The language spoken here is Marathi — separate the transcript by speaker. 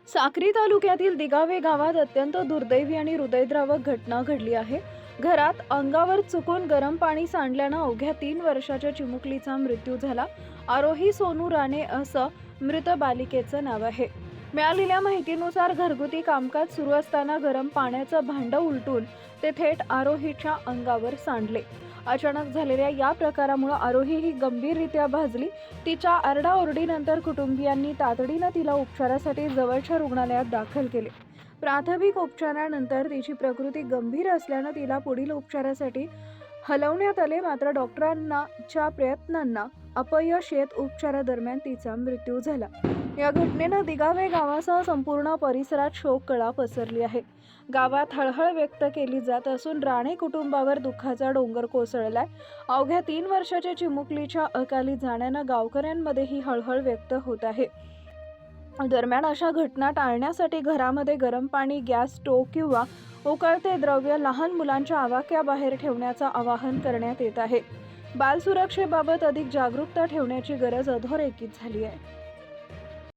Speaker 1: साक्री तालुक्यातील दिगावे गावात अत्यंत दुर्दैवी आणि हृदयद्रावक घटना घडली आहे. घरात अंगावर चुकून गरम पाणी सांडल्यानं अवघ्या 3 वर्षाच्या चिमुकलीचा मृत्यू झाला. आरोही सोनू राणे असं मृत बालिकेचं नाव आहे. मिळालेल्या माहितीनुसार घरगुती कामकाज सुरू असताना गरम पाण्याचं भांडं उलटून ते थेट आरोहीच्या अंगावर सांडले. अचानक झालेल्या या प्रकारामुळे आरोही ही गंभीररित्या भाजली. तिच्या आरडाओरडीनंतर कुटुंबियांनी तातडीनं तिला उपचारासाठी जवळच्या रुग्णालयात दाखल केले. प्राथमिक उपचारानंतर तिची प्रकृती गंभीर असल्यानं तिला पुढील उपचारासाठी हलवण्यात आले. मात्र डॉक्टरांच्या प्रयत्नांना अपयश येत उपचारादरम्यान तिचा मृत्यू झाला. या घटनेनं दिगावे गावासह संपूर्ण परिसरात शोककळा पसरली आहे. गावात हळहळ व्यक्त केली जात असून राणे कुटुंबावर दुःखाचा डोंगर कोसळलाय. अवघ्या 3 वर्षाच्या चिमुकलीच्या अकाली जाण्यानं गावकऱ्यांमध्येही हळहळ व्यक्त होत आहे. दरम्यान अशा घटना टाळण्यासाठी घरामध्ये गरम पाणी, गॅस स्टोव्ह किंवा उकळते द्रव्य लहान मुलांच्या आवाक्याबाहेर ठेवण्याचं आवाहन करण्यात येत आहे. बाल सुरक्षेबाबत अधिक जागरूकता ठेवण्याची गरज अधोरेखित झाली आहे.